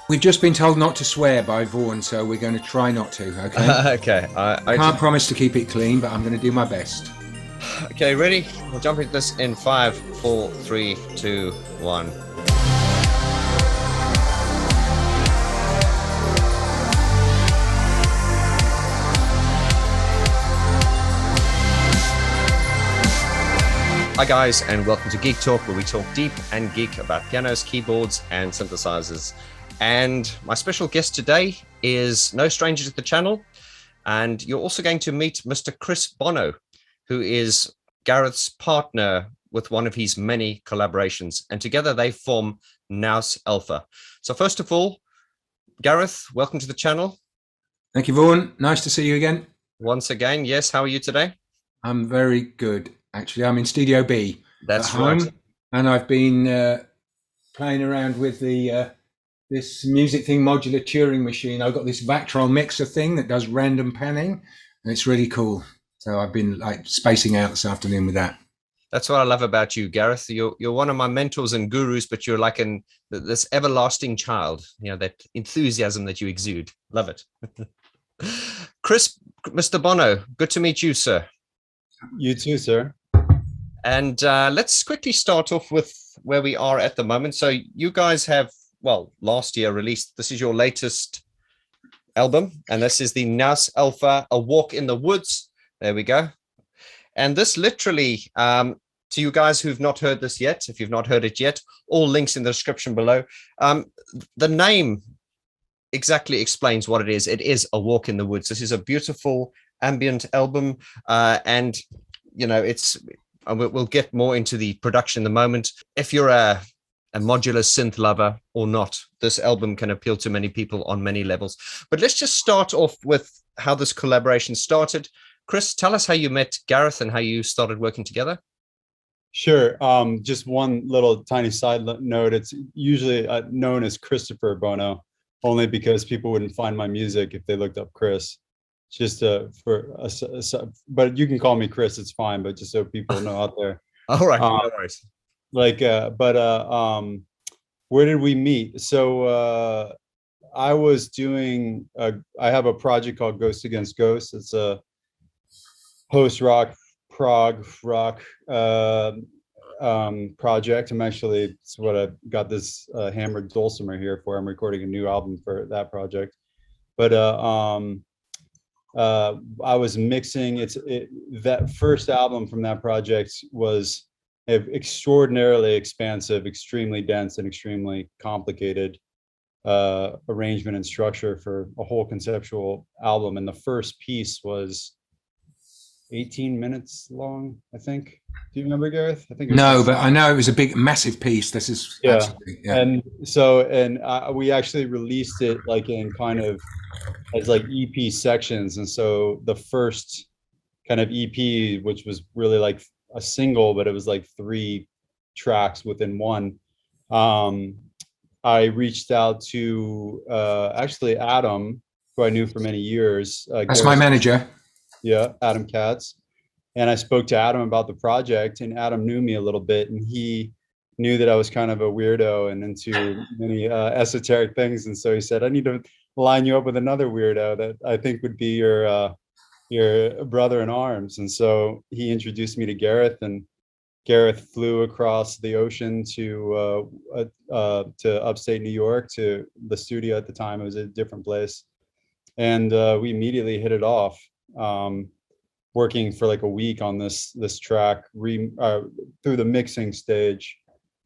We've just been told not to swear by Vaughn, so we're going to try not to, okay? Okay. I can't promise to keep it clean, but I'm going to do my best. Okay, ready? We'll jump into this in 5, 4, 3, 2, 1. Hi guys, and welcome to Geek Talk, where we talk deep and geek about pianos, keyboards, and synthesizers. And my special guest today is no stranger to the channel, and you're also going to meet Mr. Chris Bono, who is Gareth's partner with one of his many collaborations, and together they form Nous Alpha. So first of all, Gareth, welcome to the channel. Thank you, Vaughn. Nice to see you again. Once again, yes. How are you today? I'm very good, actually. I'm in Studio B. That's at home, right. and I've been playing around with the this music thing, modular Turing machine. I've got this Vactron mixer thing that does random panning, and it's really cool. So I've been like spacing out this afternoon with that. That's what I love about you, Gareth. You're one of my mentors and gurus, but you're like this everlasting child. You know, that enthusiasm that you exude. Love it. Chris, Mr. Bono, good to meet you, sir. You too, sir. And let's quickly start off with where we are at the moment. So you guys have, well, last year released, this is your latest album, and this is the Nous Alpha, A Walk in the Woods. There we go. And this literally, to you guys who've not heard this yet, if you've not heard it yet, all links in the description below. The name exactly explains what it is. It is A Walk in the Woods. This is a beautiful ambient album, and you know, we'll get more into the production in a moment. If you're a modular synth lover or not, this album can appeal to many people on many levels. But let's just start off with how this collaboration started. Chris, tell us how you met Gareth and how you started working together. Sure. Just one little tiny side note. It's usually known as Christopher Bono, only because people wouldn't find my music if they looked up Chris. Just but you can call me Chris, it's fine, but just so people know out there. All right, no worries. Where did we meet? So I was doing I have a project called Ghost Against Ghosts. It's a post-rock prog rock project. It's what I got this hammered dulcimer here for. I'm recording a new album for that project, but I was mixing. That first album from that project was extraordinarily expansive, extremely dense, and extremely complicated arrangement and structure for a whole conceptual album. And the first piece was 18 minutes long, I think. Do you remember, Gareth? I think. No, but I know it was a big, massive piece. This is yeah. And so, we actually released it like in kind of as like EP sections. And so the first kind of EP, which was really like a single, but it was like 3 tracks within one. I reached out to actually Adam, who I knew for many years. That's my manager. Yeah, Adam Katz. And I spoke to Adam about the project, and Adam knew me a little bit, and he knew that I was kind of a weirdo and into many esoteric things. And so he said, I need to line you up with another weirdo that I think would be your brother in arms. And so he introduced me to Gareth, and Gareth flew across the ocean to upstate New York, to the studio at the time. It was a different place. And we immediately hit it off, working for like a week on this track, through the mixing stage.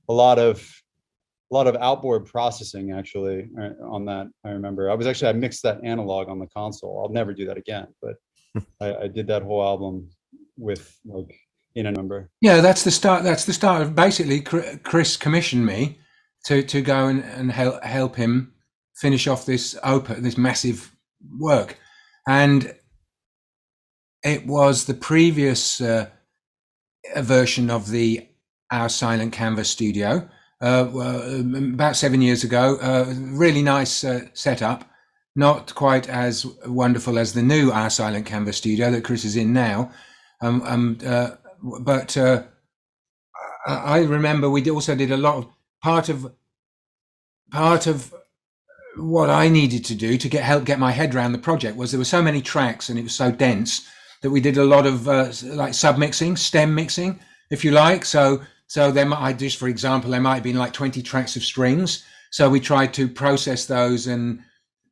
A lot of outboard processing actually on that. I remember I mixed that analog on the console. I'll never do that again, but I did that whole album with like in a number. Yeah, that's the start. That's the start of basically Chris commissioned me to go and help him finish off this massive work, and it was the previous version of the Our Silent Canvas studio. About 7 years ago, really nice setup, not quite as wonderful as the new Our Silent Canvas studio that Chris is in now. But I remember we also did a lot of part of what I needed to do to help get my head around the project was there were so many tracks and it was so dense that we did a lot of like submixing, stem mixing, if you like. So I just, for example, there might have been like 20 tracks of strings. So we tried to process those and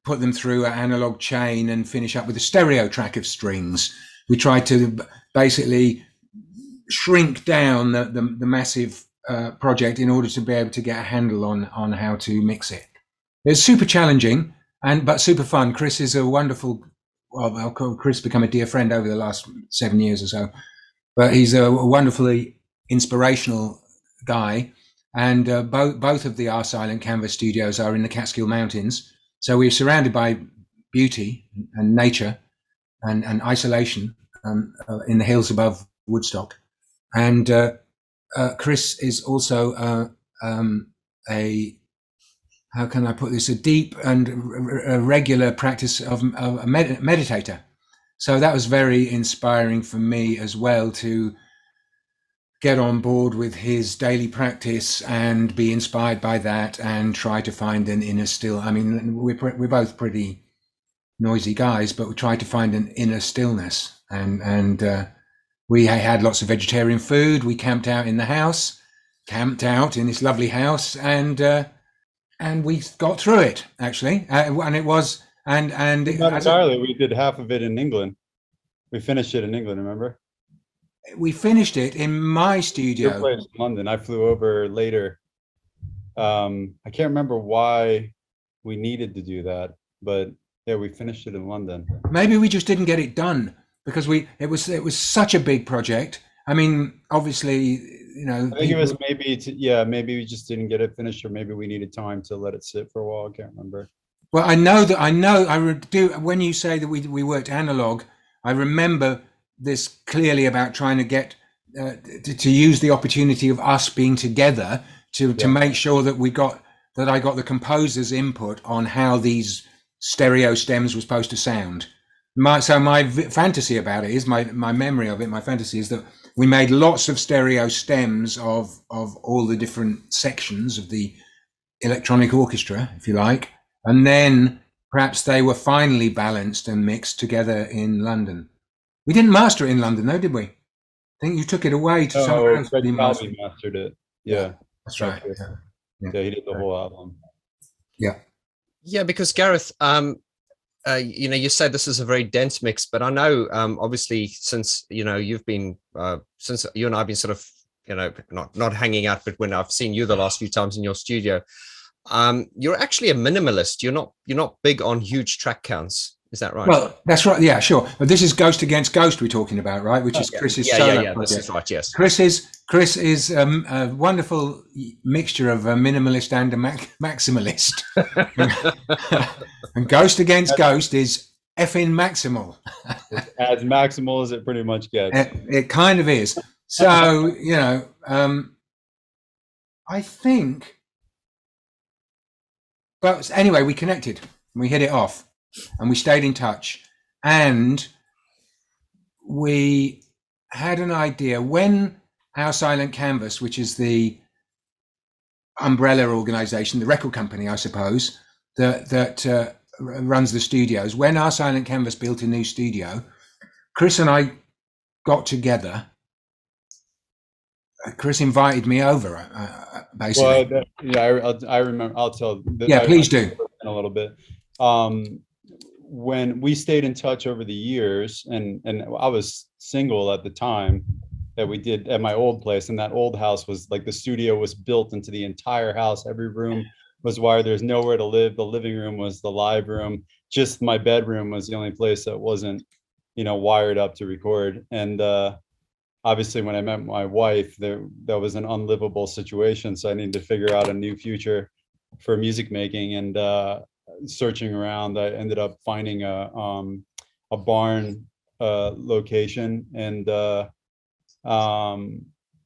put them through an analog chain and finish up with a stereo track of strings. We tried to basically shrink down the massive project in order to be able to get a handle on how to mix it. It's super challenging but super fun. Chris is a wonderful, well, I'll call Chris become a dear friend over the last 7 years or so, but he's a wonderfully inspirational guy. And both of the Our Silent Canvas studios are in the Catskill Mountains. So we're surrounded by beauty and nature and isolation in the hills above Woodstock. And Chris is also how can I put this, a deep and a regular practice of a meditator. So that was very inspiring for me as well, to get on board with his daily practice and be inspired by that and try to find an inner still. I mean, we're both pretty noisy guys, but we tried to find an inner stillness. And we had lots of vegetarian food. We camped out in this lovely house, and we got through it, actually. And it was, and not entirely. We did half of it in England. We finished it in England, remember? We finished it in my studio. Your place in London. I flew over later. I can't remember why we needed to do that, but yeah, we finished it in London. Maybe we just didn't get it done because it was such a big project. I mean, obviously, you know, I think it was maybe we just didn't get it finished, or maybe we needed time to let it sit for a while. I can't remember. Well, I do. When you say that we worked analog, I remember this clearly about trying to get to use the opportunity of us being together to make sure that I got the composer's input on how these stereo stems were supposed to sound. My fantasy about it is my memory of it. My fantasy is that we made lots of stereo stems of all the different sections of the electronic orchestra, if you like, and then perhaps they were finally balanced and mixed together in London. We didn't master it in London, though, did we? I think you took it away to somewhere else. Fred Calvi mastered it. Yeah, that's right. Yeah, he did the whole album. Yeah, because Gareth, you know, you said this is a very dense mix, but I know, obviously, since you've been, since you and I've been sort of, not hanging out, but when I've seen you the last few times in your studio, you're actually a minimalist. You're not big on huge track counts. Is that right? Well, that's right. Yeah, sure. But this is Ghost Against Ghost we're talking about, right? Which is Chris's solo project. This is right. Yes. Chris is a wonderful mixture of a minimalist and a maximalist. And Ghost Against Ghost is effing maximal. It's as maximal as it pretty much gets. It kind of is. So I think. But anyway, we connected. We hit it off. And we stayed in touch, and we had an idea when Our Silent Canvas, which is the umbrella organization, the record company, I suppose, that runs the studios, when Our Silent Canvas built a new studio, Chris and I got together. Chris invited me over, basically. Well, I remember. I'll tell. Please do. In a little bit. When we stayed in touch over the years, and I was single at the time that we did at my old place, and that old house was like the studio was built into the entire house. Every room was wired. There's nowhere to live. The living room was the live room. Just my bedroom was the only place that wasn't, wired up to record. And obviously, when I met my wife, that was an unlivable situation. So I needed to figure out a new future for music making, and searching around, I ended up finding a barn location, and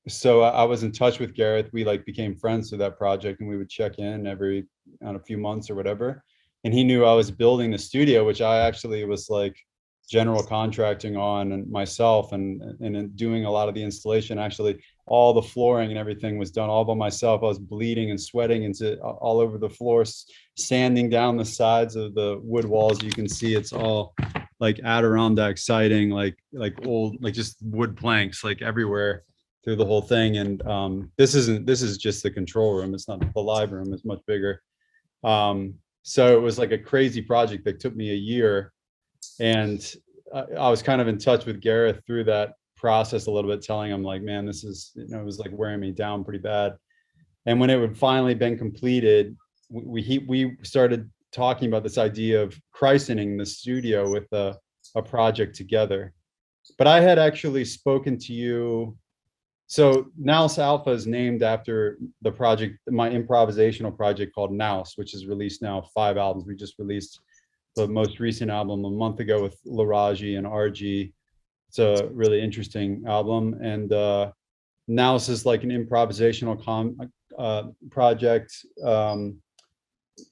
so I was in touch with Gareth. We became friends through that project, and we would check in on a few months or whatever. And he knew I was building the studio, which I actually was general contracting on and myself, and doing a lot of the installation. Actually, all the flooring and everything was done all by myself. I was bleeding and sweating into all over the floor, sanding down the sides of the wood walls. You can see it's all like Adirondack siding, like old, like just wood planks, like everywhere through the whole thing. And this is just the control room. It's not the live room. It's much bigger. So it was like a crazy project that took me a year. And I was kind of in touch with Gareth through that process a little bit, telling him like, man, this is, it was like wearing me down pretty bad. And when it would finally been completed, we started talking about this idea of christening the studio with a project together. But I had actually spoken to you. So Nous Alpha is named after the project, my improvisational project called Nous, which is released now 5 albums. We just released the most recent album a month ago with Laraji and RG. It's a really interesting album. And Nous is like an improvisational project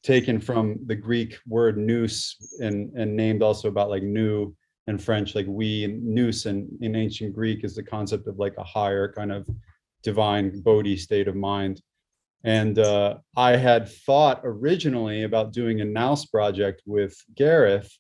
taken from the Greek word nous and named also about like new in French, like we, and nous in ancient Greek is the concept of like a higher kind of divine Bodhi state of mind. And I had thought originally about doing a Nous project with Gareth,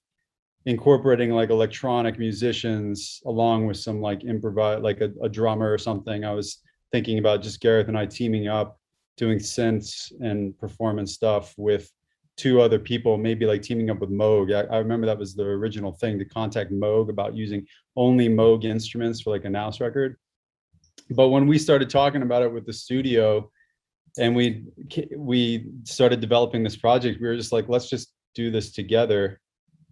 incorporating like electronic musicians along with some like improvise, like a drummer or something. I was thinking about just Gareth and I teaming up, doing synths and performance stuff with 2 other people, maybe like teaming up with Moog. I remember that was the original thing, to contact Moog about using only Moog instruments for like a Nous record. But when we started talking about it with the studio and we started developing this project, we were just like, let's just do this together.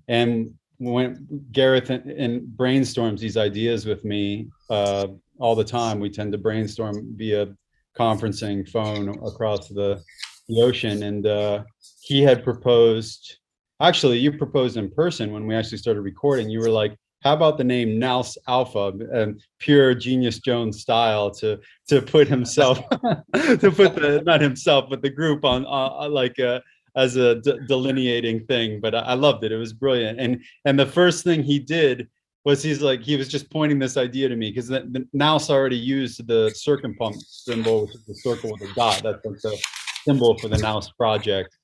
And when Gareth and brainstorms these ideas with me all the time, we tend to brainstorm via conferencing phone across the ocean. And he had proposed, actually you proposed in person when we actually started recording. You were like, how about the name Nous Alpha, and pure Genius Jones style, to put himself, to put the, not himself, but the group on like as a delineating thing. But I loved it. It was brilliant. And the first thing he did was he was just pointing this idea to me, because the Nous already used the circumpump symbol, which is the circle with a dot. That's like the symbol for the Nous project.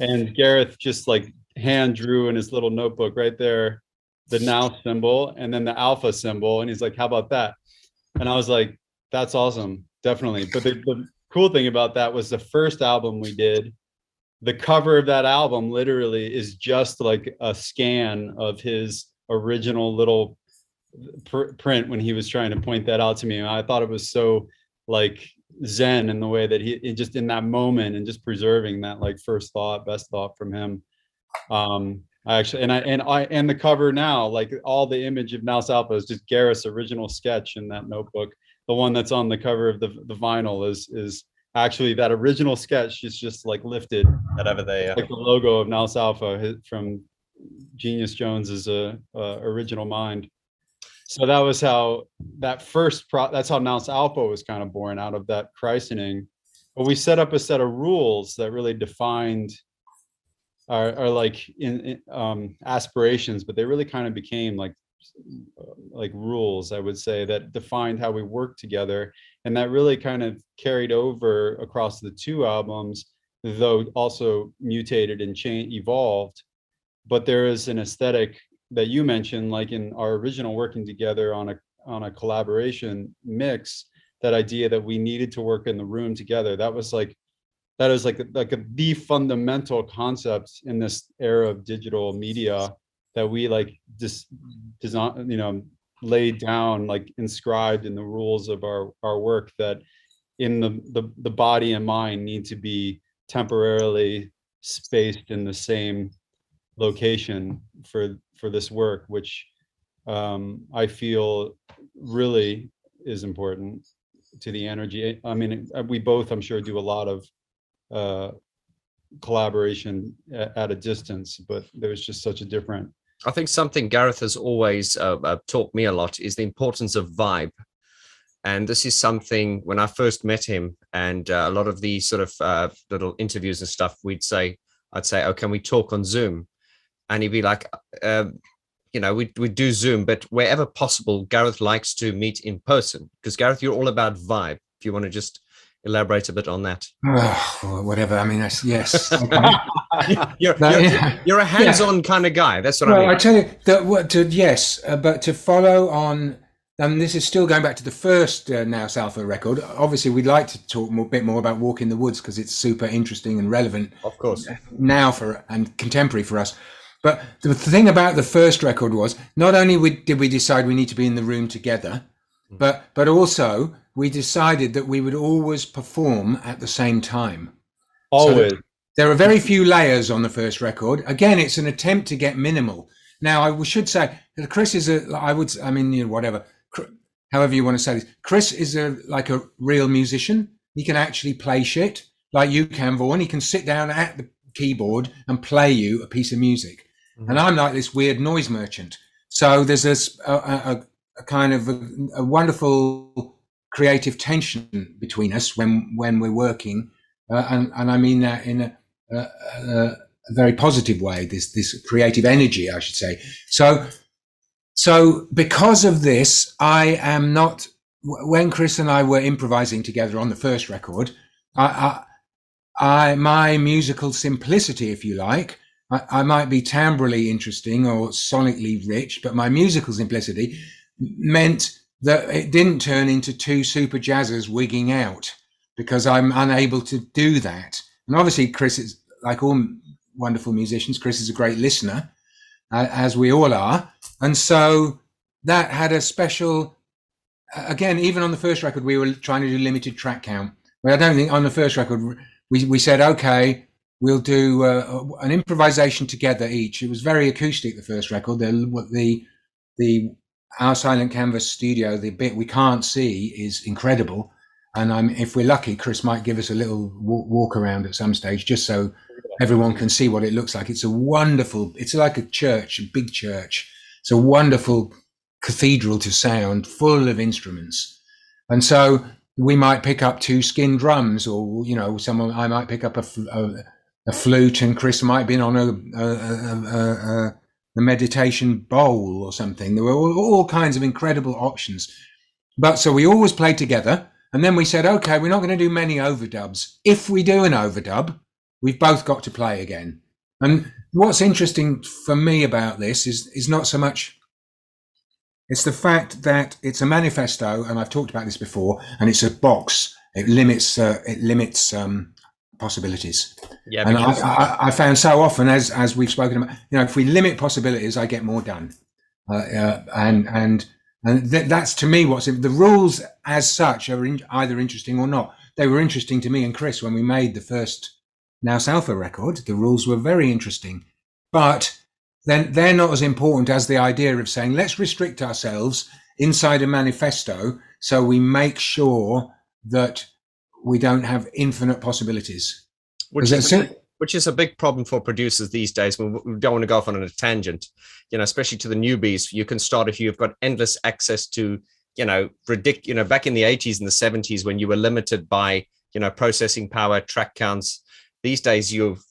And Gareth just like hand drew in his little notebook right there the Nous symbol and then the alpha symbol. And he's like, how about that? And I was like, that's awesome, definitely. But the cool thing about that was the first album we did, the cover of that album literally is just like a scan of his original little print when he was trying to point that out to me. And I thought it was so like zen in the way that he just in that moment and just preserving that like first thought, best thought from him. I actually, and the cover now, like all the image of Nous Alpha is just Gareth's original sketch in that notebook. The one that's on the cover of the vinyl is actually that original sketch is just like lifted. Whatever they, like the logo of Nous Alpha from Genius Jones's original mind. So that was how that that's how Nous Alpha was kind of born, out of that christening. But we set up a set of rules that really defined our like in aspirations, but they really kind of became like rules, I would say, that defined how we work together. And that really kind of carried over across the 2 albums, though also mutated and evolved. But there is an aesthetic that you mentioned, like in our original working together on a collaboration mix, that idea that we needed to work in the room together. That was like the fundamental concept in this era of digital media that we like just design, laid down, like inscribed in the rules of our work, that in the body and mind need to be temporarily spaced in the same location for this work, which I feel really is important to the energy. I mean, we both, I'm sure, do a lot of collaboration at a distance, but there's just such a different. I think something Gareth has always taught me a lot is the importance of vibe. And this is something, when I first met him, and a lot of these sort of little interviews and stuff, I'd say, oh, can we talk on Zoom? And he'd be like, you know, we do Zoom, but wherever possible, Gareth likes to meet in person, because Gareth, you're all about vibe. If you want to just elaborate a bit on that. Whatever. I mean, that's, yes. Okay. You're a hands-on kind of guy. That's what I mean. I tell you that yes, but to follow on, and this is still going back to the first Nous Alpha record. Obviously, we'd like to talk a bit more about Walk in the Woods because it's super interesting and relevant, of course, now and contemporary for us. But the thing about the first record was not only did we decide we need to be in the room together, but also we decided that we would always perform at the same time. Always. So there are very few layers on the first record. Again, it's an attempt to get minimal. Now, I should say that Chris is whatever, however you want to say this. Chris is like a real musician. He can actually play shit like you can, Vaughn. He can sit down at the keyboard and play you a piece of music. Mm-hmm. And I'm like this weird noise merchant. So there's a kind of a wonderful creative tension between us when we're working. And I mean that in a very positive way, this creative energy, I should say. So because of this, I am not, when Chris and I were improvising together on the first record, my musical simplicity, if you like, I might be timbrally interesting or sonically rich, but my musical simplicity meant that it didn't turn into two super jazzers wigging out, because I'm unable to do that. And obviously Chris is, like all wonderful musicians, Chris is a great listener, as we all are. And so that had a special, again, even on the first record, we were trying to do limited track count. But I don't think on the first record, we said, okay, we'll do an improvisation together each. It was very acoustic, the first record. Our Silent Canvas studio, the bit we can't see, is incredible. And if we're lucky, Chris might give us a little walk around at some stage, just so everyone can see what it looks like. It's like a church, a big church. It's a wonderful cathedral to sound, full of instruments. And so we might pick up two skin drums, or, I might pick up a flute, and Chris might be on a meditation bowl or something. There were all kinds of incredible options. But so we always played together. And then we said, okay, we're not going to do many overdubs. If we do an overdub, we've both got to play again. And what's interesting for me about this is not so much, it's the fact that it's a manifesto, and I've talked about this before, and it's a box. It limits possibilities. Yeah, and I found so often, as we've spoken about, if we limit possibilities, I get more done. And that's, to me, the rules as such are either interesting or not. They were interesting to me and Chris when we made the first Nous Alpha record. The rules were very interesting, but then they're not as important as the idea of saying, let's restrict ourselves inside a manifesto so we make sure that we don't have infinite possibilities. Which is a big problem for producers these days. We don't want to go off on a tangent, especially to the newbies. You can start if you've got endless access to, back in the 80s and the 70s when you were limited by, processing power, track counts. These days, you've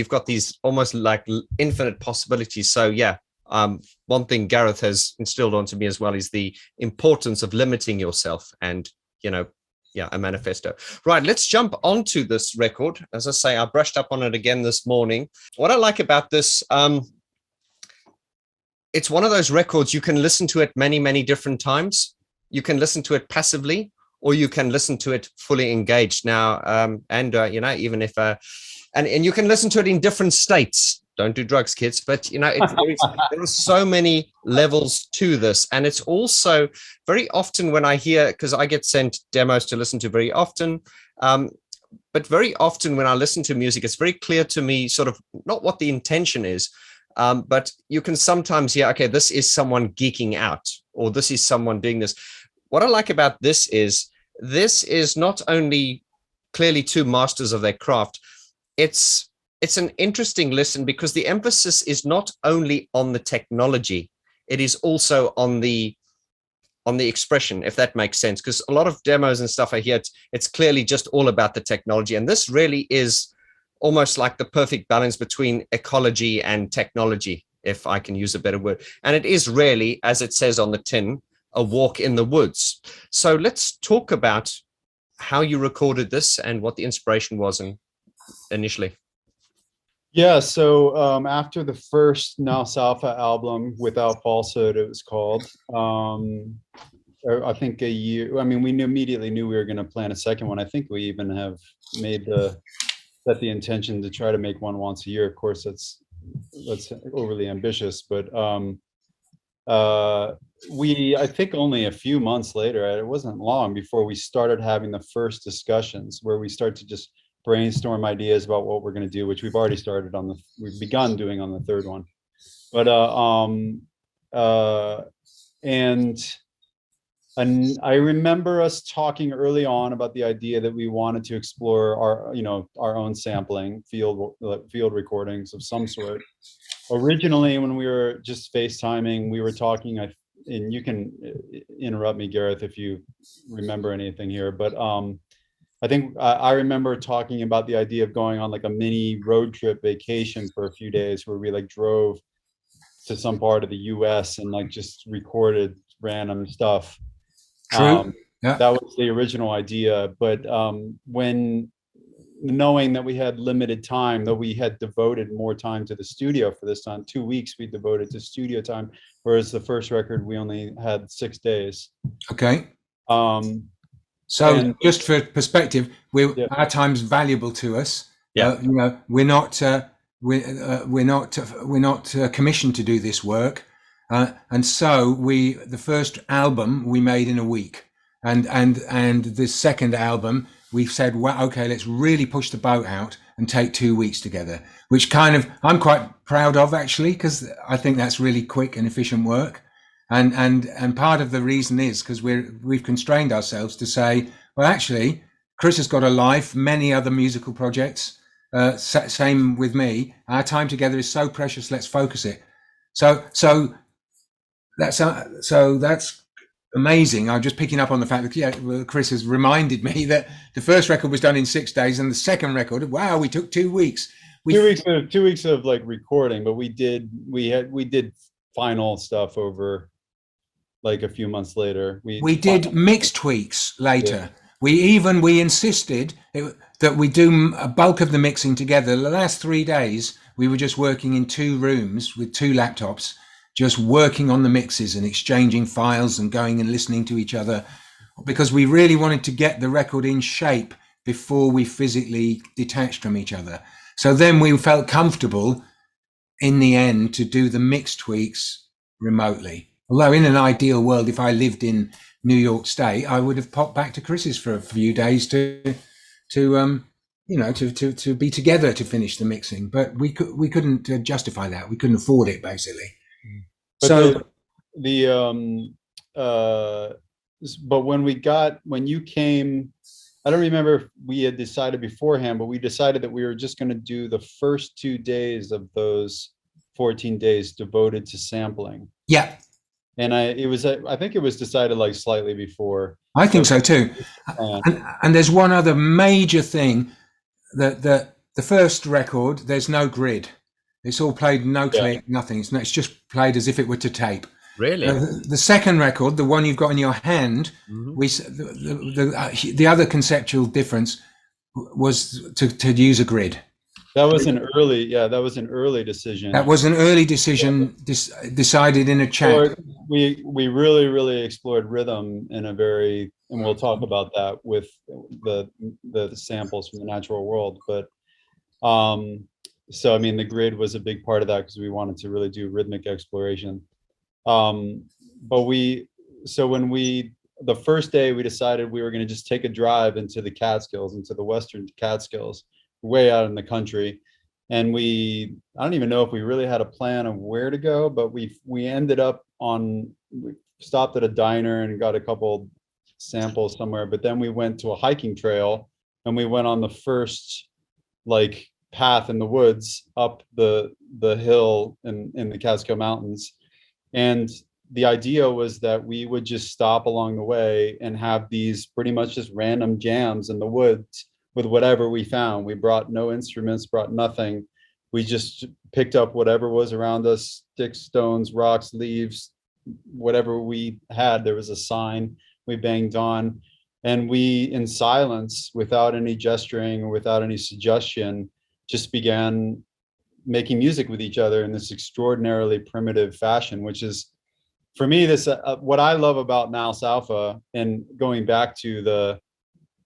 got these almost like infinite possibilities. So yeah, one thing Gareth has instilled onto me as well is the importance of limiting yourself and, a manifesto. Right, let's jump onto this record. As I say, I brushed up on it again this morning. What I like about this, it's one of those records you can listen to it many, many different times. You can listen to it passively, or you can listen to it fully engaged. Now, even if, and you can listen to it in different states. Don't do drugs, kids. But, there are so many levels to this. And it's also very often when I hear, because I get sent demos to listen to very often, but very often when I listen to music, it's very clear to me sort of not what the intention is, but you can sometimes hear, okay, this is someone geeking out, or this is someone doing this. What I like about this is not only clearly two masters of their craft, it's an interesting listen because the emphasis is not only on the technology, it is also on the expression, if that makes sense. Because a lot of demos and stuff I hear, it's clearly just all about the technology. And this really is almost like the perfect balance between ecology and technology. if I can use a better word. And it is really, as it says on the tin, a walk in the woods. So let's talk about how you recorded this and what the inspiration was initially. Yeah, so after the first Nous Alpha album, Without Falsehood, it was called, I think a year, I mean, we immediately knew we were going to plan a second one. I think we even have made set the intention to try to make one once a year. Of course, that's overly ambitious, but I think only a few months later, it wasn't long before we started having the first discussions where we start to just brainstorm ideas about what we're going to do, which we've already started on we've begun doing on the third one. But and I remember us talking early on about the idea that we wanted to explore our own sampling field recordings of some sort. Originally, when we were just FaceTiming, we were talking, and you can interrupt me, Gareth, if you remember anything here, but I think I remember talking about the idea of going on like a mini road trip vacation for a few days where we like drove to some part of the US and like just recorded random stuff. True. Yeah. That was the original idea. But when knowing that we had limited time, though we had devoted more time to the studio for this time, 2 weeks we devoted to studio time, whereas the first record we only had 6 days. Okay. So just for perspective, our time's valuable to us. Yeah. We're not commissioned to do this work, and so the first album we made in a week, and the second album we said, well, okay, let's really push the boat out and take 2 weeks together, which kind of I'm quite proud of actually, because I think that's really quick and efficient work. And part of the reason is because we've constrained ourselves to say, well, actually, Chris has got a life, many other musical projects. Same with me. Our time together is so precious. Let's focus it. So that's amazing. I'm just picking up on the fact that Chris has reminded me that the first record was done in 6 days, and the second record, wow, we took 2 weeks. 2 weeks of like recording, but we did final stuff over like a few months later. We did mix tweaks later. Yeah. We insisted that we do a bulk of the mixing together. The last 3 days, we were just working in 2 rooms with 2 laptops, just working on the mixes and exchanging files and going and listening to each other, because we really wanted to get the record in shape before we physically detached from each other. So then we felt comfortable in the end to do the mix tweaks remotely. Although in an ideal world, if I lived in New York State, I would have popped back to Chris's for a few days to be together to finish the mixing. But we couldn't justify that. We couldn't afford it, basically. But but when you came, I don't remember if we had decided beforehand, but we decided that we were just going to do the first 2 days of those 14 days devoted to sampling. Yeah. And I think it was decided like slightly before. I think so too. And there's one other major thing, that the first record, there's no grid. It's all played no click, nothing. It's just played as if it were to tape. Really? The second record, the one you've got in your hand, the other conceptual difference was to use a grid. That was an early, that was an early decision. That was an early decision, decided in a chat. We really, really explored rhythm in a very, and we'll talk about that with the samples from the natural world. But so I mean, the grid was a big part of that because we wanted to really do rhythmic exploration. But the first day we decided we were going to just take a drive into the Catskills, into the Western Catskills, way out in the country. And I don't even know if we really had a plan of where to go, but we ended up we stopped at a diner and got a couple samples somewhere, but then we went to a hiking trail and we went on the first like path in the woods up the hill in the Catskill Mountains. And the idea was that we would just stop along the way and have these pretty much just random jams in the woods with whatever we found. We brought no instruments, brought nothing. we just picked up whatever was around us, sticks, stones, rocks, leaves, whatever we had. There was a sign we banged on, and we, in silence, without any gesturing or without any suggestion, just began making music with each other in this extraordinarily primitive fashion, which is, for me, this what I love about Nous Alpha, and going back to the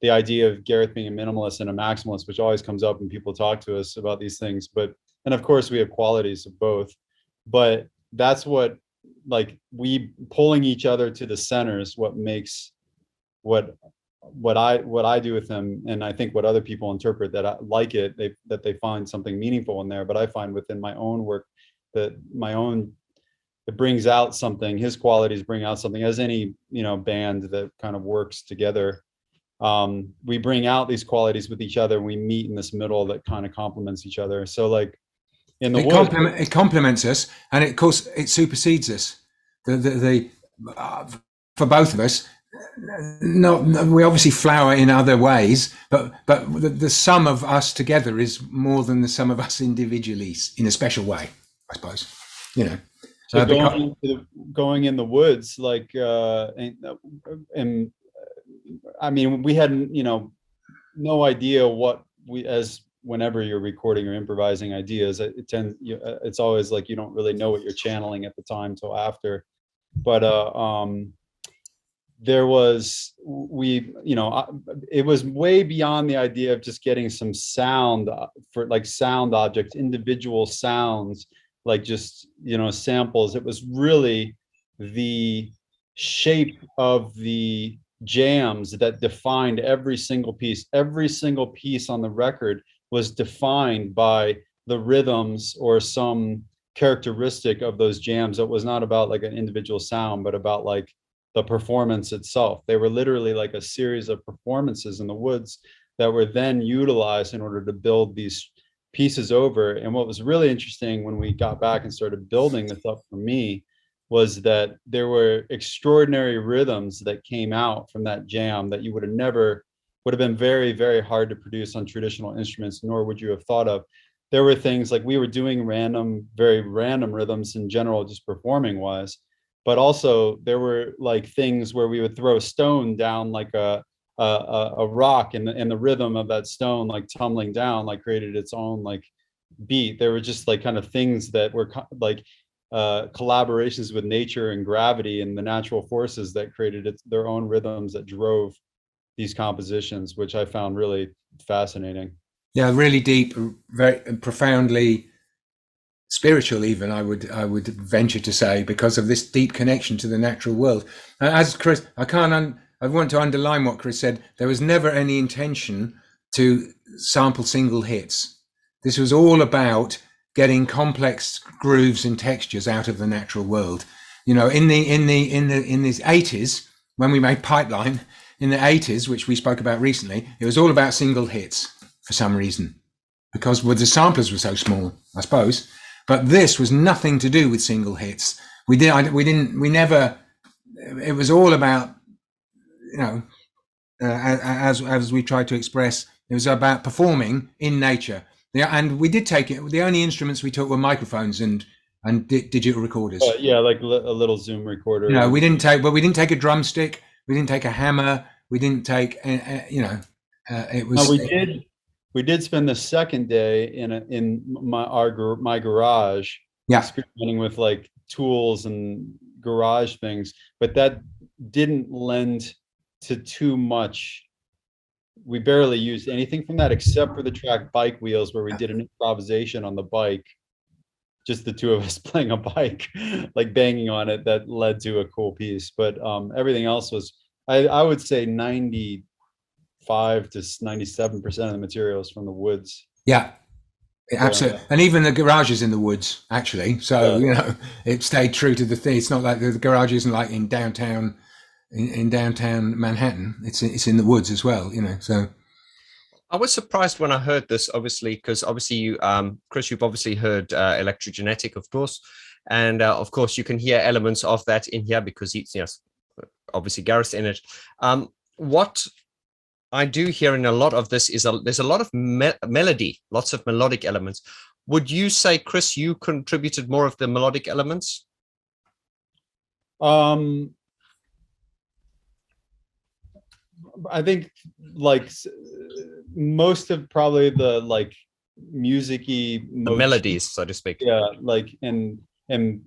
idea of Gareth being a minimalist and a maximalist, which always comes up when people talk to us about these things. But, and of course we have qualities of both, but that's what, like, we pulling each other to the center is what makes what I do with them, and I think what other people interpret that I like it, that they find something meaningful in there. But I find within my own work that it brings out something. His qualities bring out something, as any, you know, band that kind of works together. We bring out these qualities with each other, and we meet in this middle that kind of complements each other. So, like, in the woods, it complements us, and of course it supersedes us. For both of us, we obviously flower in other ways, but the sum of us together is more than the sum of us individually, in a special way, I suppose. You know. So going in the woods, like, and I mean, we had, you know, no idea what whenever you're recording or improvising ideas, it's always like, you don't really know what you're channeling at the time till after. But there was, it was way beyond the idea of just getting some sound for, like, sound objects, individual sounds, like, just, you know, samples. It was really the shape of the jams that defined every single piece. Every single piece on the record was defined by the rhythms or some characteristic of those jams. It was not about, like, an individual sound, but about, like, the performance itself. They were literally like a series of performances in the woods that were then utilized in order to build these pieces over. And what was really interesting when we got back and started building this up for me was that there were extraordinary rhythms that came out from that jam that you would have been very, very hard to produce on traditional instruments, nor would you have thought of. There were things like, we were doing very random rhythms in general, just performing wise, but also there were, like, things where we would throw a stone down, like a rock, and the rhythm of that stone, like, tumbling down, like, created its own, like, beat. There were just, like, kind of things that were like collaborations with nature and gravity and the natural forces that created their own rhythms that drove these compositions, which I found really fascinating. Yeah, really deep, very profoundly spiritual, even, I would venture to say, because of this deep connection to the natural world. As Chris, I want to underline what Chris said. There was never any intention to sample single hits. This was all about getting complex grooves and textures out of the natural world. You know, in the 80s, when we made Pipeline in the 80s, which we spoke about recently, it was all about single hits for some reason, because the samplers were so small, I suppose. But this was nothing to do with single hits. It was all about, you know, as we tried to express, it was about performing in nature. Yeah, and we did take it. The only instruments we took were microphones and digital recorders. Yeah, like a little Zoom recorder. No, we didn't take a drumstick. We didn't take a hammer. We didn't take, it was. No, we did spend the second day in my garage, yeah, experimenting with, like, tools and garage things, but that didn't lend to too much. We barely used anything from that except for the track Bike Wheels, where we did an improvisation on the bike, just the two of us playing a bike, like, banging on it, that led to a cool piece. But everything else was, I would say 95 to 97% of the materials from the woods. Yeah, absolutely. And even the garage is in the woods, actually. So, you know, it stayed true to the thing. It's not like the garage isn't like in downtown Manhattan. It's in the woods as well, you know. So I was surprised when I heard this, obviously, because obviously you, Chris, you've obviously heard Electrogenetic, of course. And of course, you can hear elements of that in here because he's, yes, obviously Gareth's in it. What I do hear in a lot of this is there's a lot of melody, lots of melodic elements. Would you say, Chris, you contributed more of the melodic elements? I think like most of probably the like music-y The melodies, so to speak. Yeah, like and a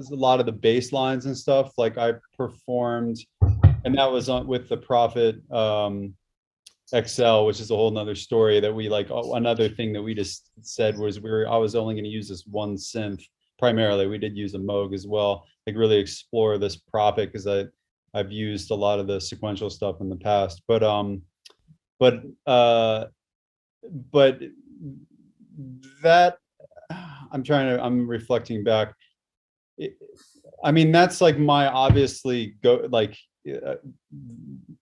lot of the bass lines and stuff. Like I performed, and that was on with the Prophet XL, which is a whole nother story that we like. Another thing that we just said was I was only going to use this one synth primarily. We did use a Moog as well, like really explore this Prophet, because I've used a lot of the sequential stuff in the past, but that I'm reflecting back. I mean, that's like my obviously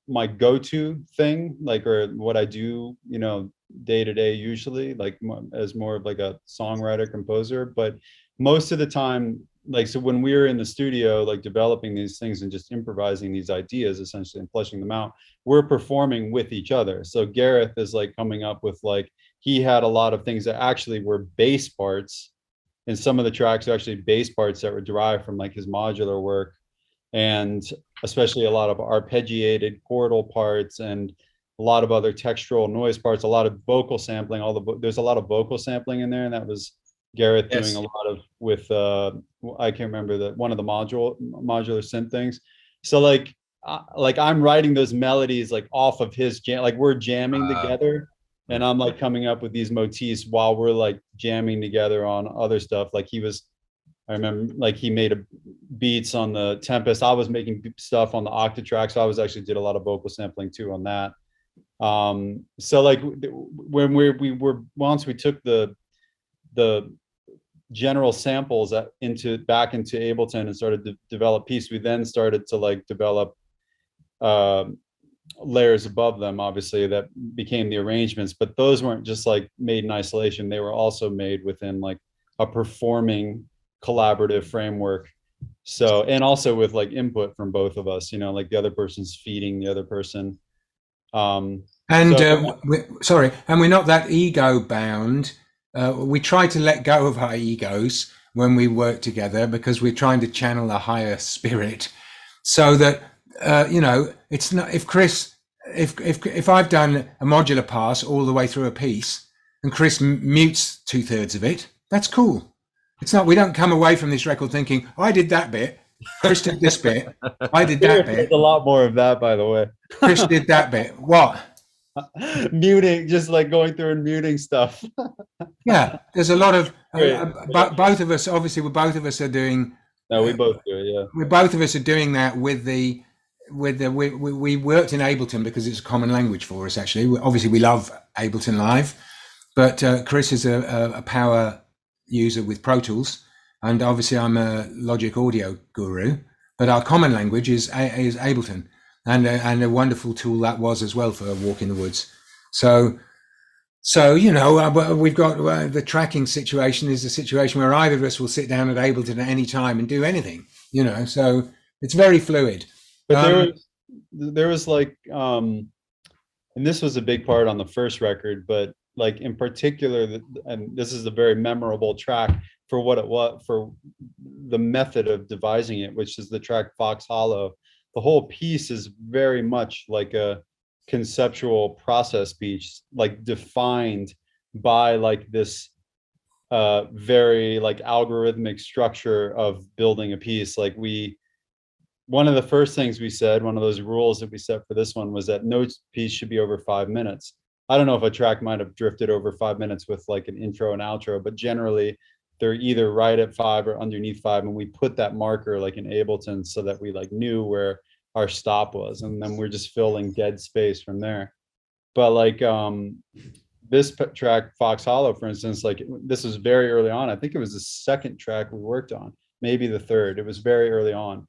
my go-to thing, like, or what I do, you know, day to day, usually, like as more of like a songwriter composer. But most of the time, like, so when we were in the studio, like developing these things and just improvising these ideas essentially and fleshing them out, we're performing with each other. So Gareth is like coming up with, like, he had a lot of things that actually were bass parts, and some of the tracks are actually bass parts that were derived from like his modular work, and especially a lot of arpeggiated chordal parts and a lot of other textural noise parts, a lot of vocal sampling. There's a lot of vocal sampling in there, and that was Gareth doing a lot of with I can't remember one of the modular synth things. So like I'm writing those melodies like off of his jam, like we're jamming together, and I'm like coming up with these motifs while we're like jamming together on other stuff. Like I remember like he made beats on the Tempest. I was making stuff on the Octatrack, so I was actually did a lot of vocal sampling too on that. So like when we were once we took the general samples back into Ableton and started to develop piece, we then started to like develop layers above them, obviously, that became the arrangements. But those weren't just like made in isolation, they were also made within like a performing collaborative framework. So, and also with like input from both of us, you know, like the other person's feeding the other person. And we're not that ego bound. We try to let go of our egos when we work together, because we're trying to channel a higher spirit, so that you know, it's not, if I've done a modular pass all the way through a piece and Chris mutes 2/3 of it, that's cool. It's not, we don't come away from this record thinking, I did that bit, Chris did this bit, I did that bit. There's a lot more of that, by the way. Chris did that bit. What? Muting, just like going through and muting stuff. Yeah, there's a lot of both of us, obviously, both of us are doing. No, we both do it. Yeah, we both of us are doing that with we worked in Ableton because it's a common language for us. Actually, obviously, we love Ableton Live, but Chris is a power user with Pro Tools, and obviously I'm a Logic audio guru. But our common language is Ableton, and a wonderful tool that was as well for a walk in the woods. So you know, we've got the tracking situation is a situation where either of us will sit down at Ableton at any time and do anything. You know, so it's very fluid. But there was like, and this was a big part on the first record, but like in particular, and this is a very memorable track for what it was, for the method of devising it, which is the track Fox Hollow. The whole piece is very much like a conceptual process piece, like defined by like this very like algorithmic structure of building a piece. Like one of the first things we said, one of those rules that we set for this one, was that no piece should be over 5 minutes. I don't know if a track might have drifted over 5 minutes with like an intro and outro, but generally they're either right at 5 or underneath 5. And we put that marker like in Ableton so that we like knew where our stop was, and then we're just filling dead space from there. But like this track Fox Hollow, for instance, like this was very early on. I think it was the second track we worked on, maybe the third. It was very early on.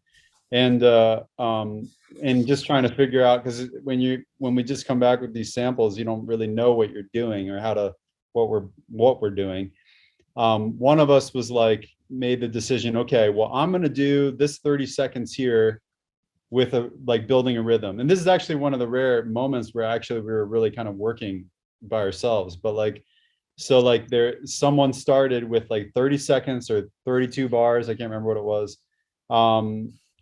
And just trying to figure out, because when we just come back with these samples, you don't really know what you're doing or what we're doing. One of us was like, made the decision, okay, well, I'm going to do this 30 seconds here with like building a rhythm. And this is actually one of the rare moments where actually we were really kind of working by ourselves. But like So like someone started with like 30 seconds or 32 bars, I can't remember what it was,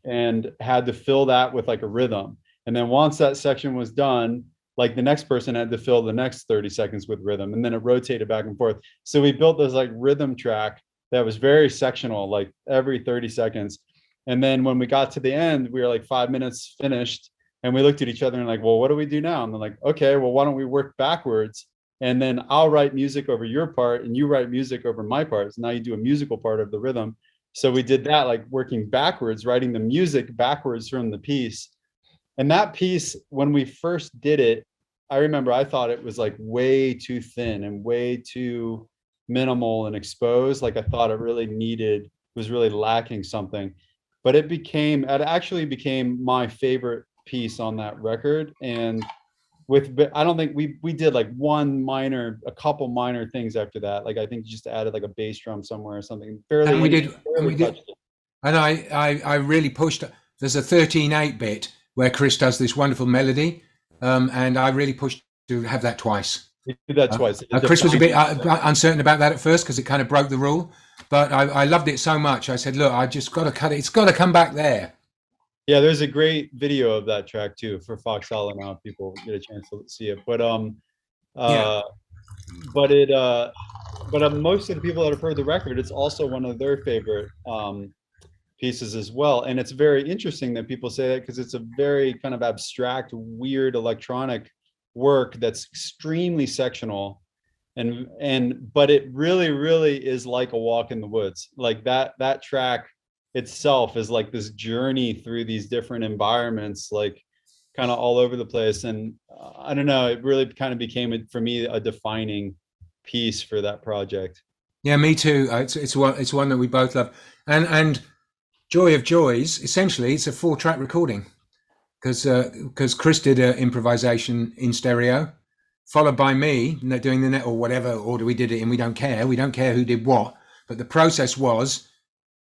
and had to fill that with like a rhythm. And then once that section was done, like the next person had to fill the next 30 seconds with rhythm, and then it rotated back and forth. So we built this like rhythm track that was very sectional, like every 30 seconds. And then when we got to the end, we were like 5 minutes finished, and we looked at each other and like, well, what do we do now? And they're like, okay, well, why don't we work backwards? And then I'll write music over your part and you write music over my parts. Now you do a musical part of the rhythm. So we did that, like working backwards, writing the music backwards from the piece. And that piece, when we first did it, I remember I thought it was like way too thin and way too minimal and exposed. Like I thought it really was really lacking something. But it actually became my favorite piece on that record. And I don't think we did like a couple minor things after that. Like I think just added like a bass drum somewhere or something. And we did. And I really pushed. There's a 13/8 bit where Chris does this wonderful melody, and I really pushed to have that twice. We did that twice. Chris was a bit uncertain about that at first because it kind of broke the rule, but I loved it so much. I said, look, I just got to cut it. It's got to come back there. Yeah, there's a great video of that track too for Fox Hollow now. If people get a chance to see it, but most of the people that have heard the record, it's also one of their favorite pieces as well. And it's very interesting that people say that because it's a very kind of abstract, weird electronic work that's extremely sectional, but it really is like a walk in the woods. Like that track itself is like this journey through these different environments, like kind of all over the place. And I don't know, it really kind of became for me a defining piece for that project. Yeah, me too. It's one that we both love. And Joy of Joys, essentially, it's a 4-track recording because Chris did an improvisation in stereo, followed by me doing the net or whatever order we did it in. We don't care who did what, but the process was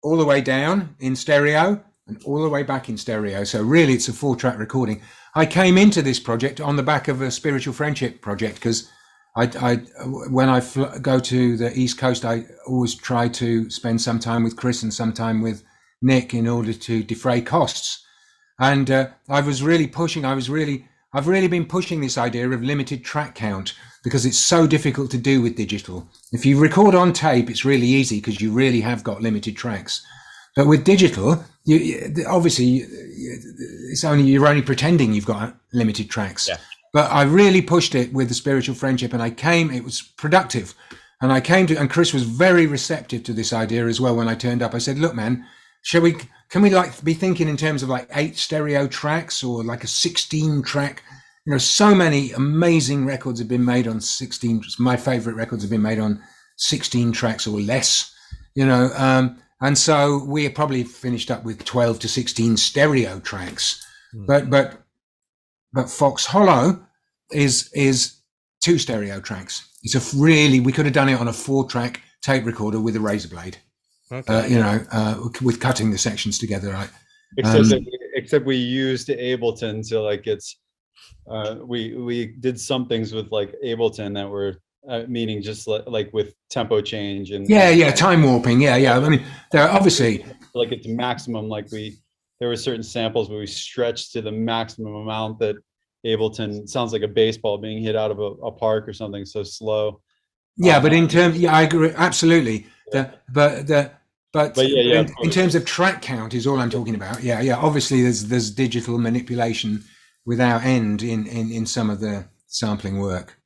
all the way down in stereo and all the way back in stereo. So really it's a 4-track recording. I came into this project on the back of a spiritual friendship project because when I go to the East Coast, I always try to spend some time with Chris and some time with Nick in order to defray costs. And I've really been pushing this idea of limited track count because it's so difficult to do with digital. If you record on tape, it's really easy because you really have got limited tracks. But with digital, obviously you're only pretending you've got limited tracks. Yeah. But I really pushed it with the spiritual friendship, and it was productive. And Chris was very receptive to this idea as well. When I turned up, I said, look, man, can we like be thinking in terms of like 8 stereo tracks or like a 16-track? You know, so many amazing records have been made on 16. My favorite records have been made on 16 tracks or less, you know. And so we probably finished up with 12 to 16 stereo tracks. But Fox Hollow is 2 stereo tracks. We could have done it on a 4-track tape recorder with a razor blade. Okay. With cutting the sections together, right? Except we used Ableton to like we did some things with like Ableton that were meaning just like with tempo change and time warping. I mean, there are obviously like it's maximum. Like there were certain samples where we stretched to the maximum amount that Ableton sounds like a baseball being hit out of a park or something so slow. But in terms, I agree absolutely. Yeah. In terms of track count is all I'm talking about. Obviously there's digital manipulation without end in some of the sampling work.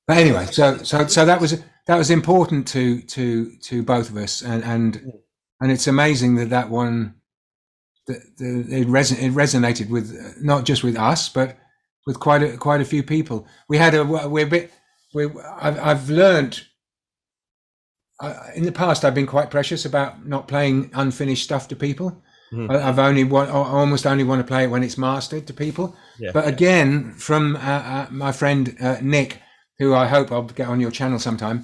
But anyway, so that was important to both of us, and it's amazing that one it resonated with not just with us but with quite a few people. I've learned. In the past, I've been quite precious about not playing unfinished stuff to people. I almost only want to play it when it's mastered to people. Yeah. But again, from my friend Nick, who I hope I'll get on your channel sometime,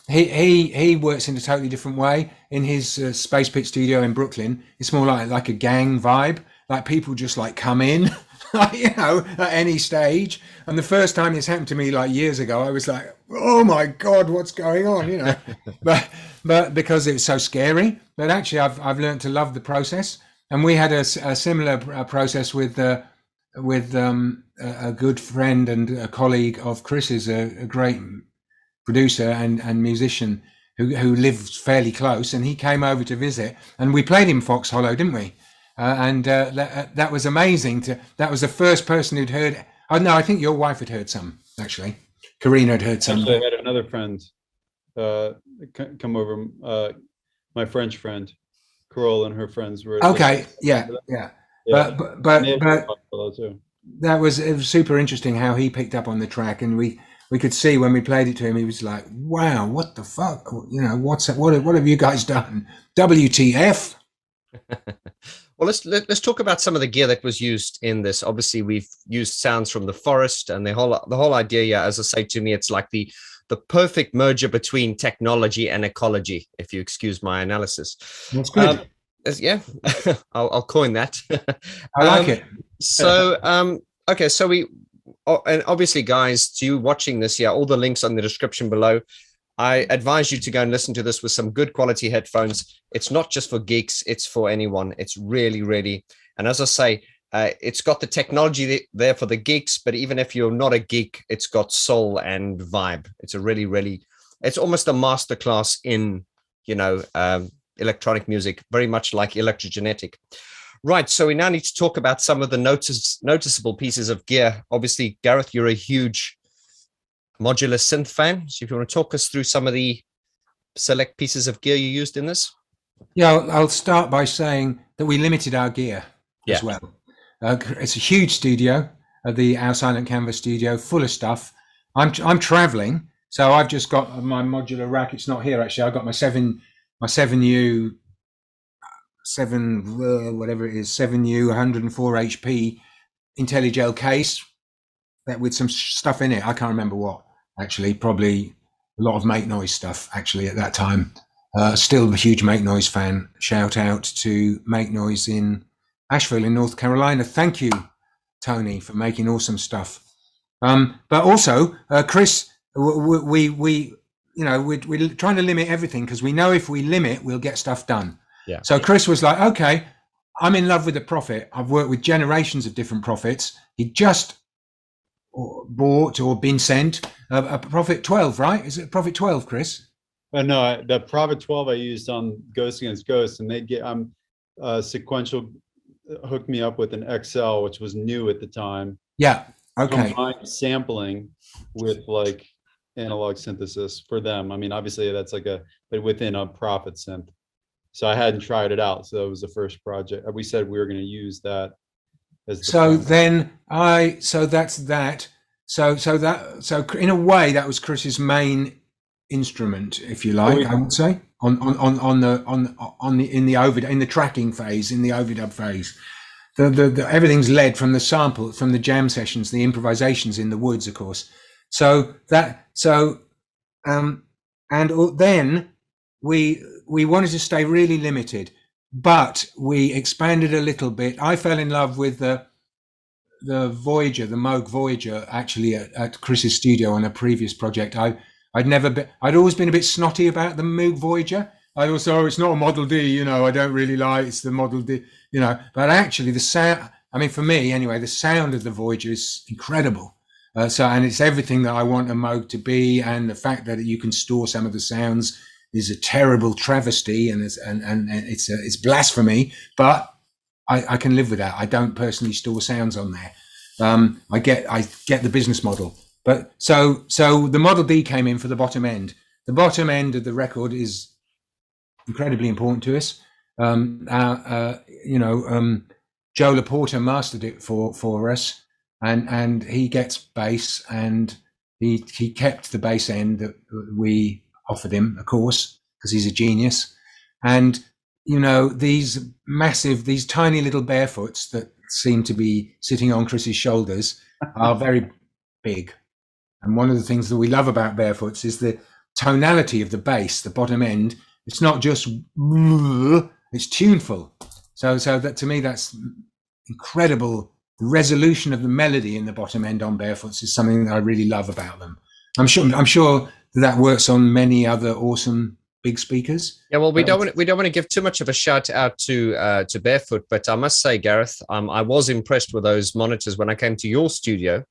he works in a totally different way. In his Space Pit studio in Brooklyn, it's more like a gang vibe. Like people just like come in you know, at any stage. And the first time this happened to me like years ago, I was like, oh my God, what's going on? You know, but because it was so scary. But actually, I've learned to love the process. And we had a similar process with a good friend and a colleague of Chris's, a great producer and musician who lives fairly close, and he came over to visit, and we played him Fox Hollow, didn't we? That was amazing. That was the first person who'd heard. Oh no, I think your wife had heard some actually. Karina had heard some. Actually, I had another friend come over. My French friend, Carol, and her friends were. Okay, yeah. But it was super interesting how he picked up on the track, and we could see when we played it to him, he was like, "Wow, what the fuck? You know, what have you guys done? WTF?" Well, let's talk about some of the gear that was used in this. Obviously, we've used sounds from the forest, and the whole idea. Yeah, as I say, to me, it's like the perfect merger between technology and ecology. If you excuse my analysis, that's good. Yeah, I'll coin that. I like it. So, okay, so and obviously, guys, to you watching this, all the links on the description below. I advise you to go and listen to this with some good quality headphones. It's not just for geeks, it's for anyone. It's really, really, and as I say, it's got the technology there for the geeks, but even if you're not a geek, it's got soul and vibe. It's a really, really, it's almost a masterclass in, electronic music, very much like Electrogenetic. Right, so we now need to talk about some of the noticeable pieces of gear. Obviously, Gareth, you're a huge modular synth fan. So if you want to talk us through some of the select pieces of gear you used in this. Yeah, I'll start by saying that we limited our gear as well. It's a huge studio, our Silent Canvas studio, full of stuff. I'm traveling, so I've just got my modular rack. It's not here actually. I've got my 7U, whatever it is, 7U 104 HP IntelliGel case that with some stuff in it. I can't remember what actually. Probably a lot of Make Noise stuff actually at that time. Still a huge Make Noise fan. Shout out to Make Noise in Asheville in North Carolina. Thank you, Tony, for making awesome stuff. But also, Chris, we're trying to limit everything because we know if we limit, we'll get stuff done. Yeah. So Chris was like, okay, I'm in love with the Prophet. I've worked with generations of different Prophets. He just bought or been sent a Prophet 12, right? Is it Prophet 12, Chris? No, the Prophet 12 I used on Ghost Against Ghost, and Sequential hooked me up with an XL, which was new at the time. Yeah. Okay. Combined sampling with like analog synthesis for them. I mean, obviously that's but within a Prophet synth. So I hadn't tried it out. So it was the first project. We said we were going to use that as so in a way that was Chris's main instrument, if you like, I would say, in the tracking phase, in the overdub phase. The everything's led from the sample, from the jam sessions, the improvisations in the woods, of course. And then we wanted to stay really limited, but we expanded a little bit. I fell in love with the Voyager, the Moog Voyager, actually at Chris's studio on a previous project. I'd always been a bit snotty about the Moog Voyager. I also, it's not a Model D, I don't really like, it's the Model D, but actually the sound, I mean, for me anyway, the sound of the Voyager is incredible. And it's everything that I want a Moog to be, and the fact that you can store some of the sounds is a terrible travesty, and it's blasphemy, but I can live with that. I don't personally store sounds on there. I get the business model, but so the Model D came in for the bottom end. The bottom end of the record is incredibly important to us. Joe Laporta mastered it for us, and he gets bass, and he kept the bass end that we offered him, of course, because he's a genius. And these tiny little barefoots that seem to be sitting on Chris's shoulders are very big. And one of the things that we love about barefoots is the tonality of the bass, the bottom end. It's not just, it's tuneful. So that, to me, that's incredible the resolution of the melody in the bottom end on Barefoots is something that I really love about them. I'm sure that works on many other awesome big speakers. Yeah, well, we don't want to give too much of a shout out to Barefoot, but I must say, Gareth, I was impressed with those monitors when I came to your studio,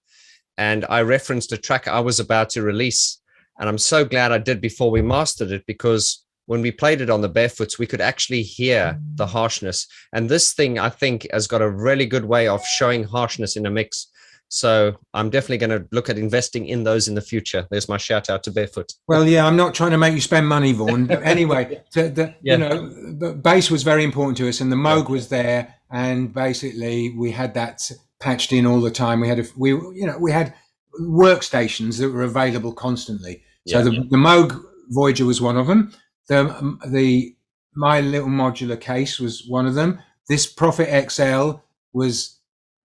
and I referenced a track I was about to release, and I'm so glad I did before we mastered it, because when we played it on the Barefoots, we could actually hear the harshness. And this thing, I think, has got a really good way of showing harshness in a mix. So I'm definitely going to look at investing in those in the future. There's my shout out to Barefoot. Well, yeah, I'm not trying to make you spend money, Vaughn. But anyway, you know, the bass was very important to us, and the Moog was there, and basically we had that patched in all the time. We had workstations that were available constantly. So the Moog Voyager was one of them. The My Little Modular Case was one of them. This Prophet XL was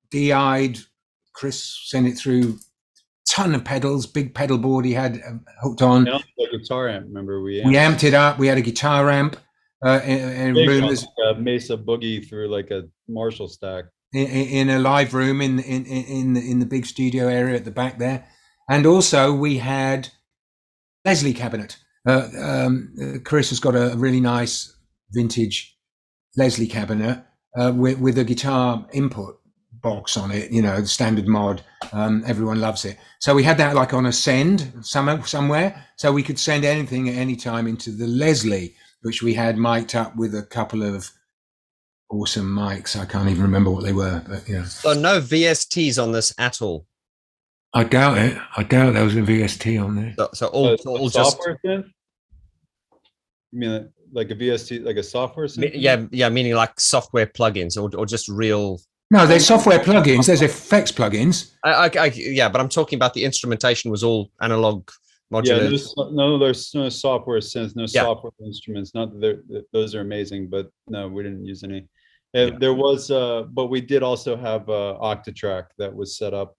DI'd. Chris sent it through a ton of pedals, big pedal board he had hooked on. Yeah, the guitar amp, remember? We amped it up. We had a guitar amp in a room. Like a Mesa Boogie through like a Marshall stack. In a live room in the big studio area at the back there. And also we had Leslie cabinet. Chris has got a really nice vintage Leslie cabinet with a guitar input box on it, you know, standard mod. Everyone loves it. So we had that like on a send somewhere, so we could send anything at any time into the Leslie, which we had mic'd up with a couple of awesome mics. I can't even remember what they were, but yeah. So no VSTs on this at all. I doubt it. I doubt there was a VST on there. So all software synth? You mean like a VST, like a software synth? Yeah, meaning like software plugins or just real. No, there's software plugins. There's effects plugins. Yeah, but I'm talking about the instrumentation was all analog modulars. Yeah, there's no software synths, no software instruments. Not that those are amazing, but no, we didn't use any. There was, but we did also have Octatrack that was set up.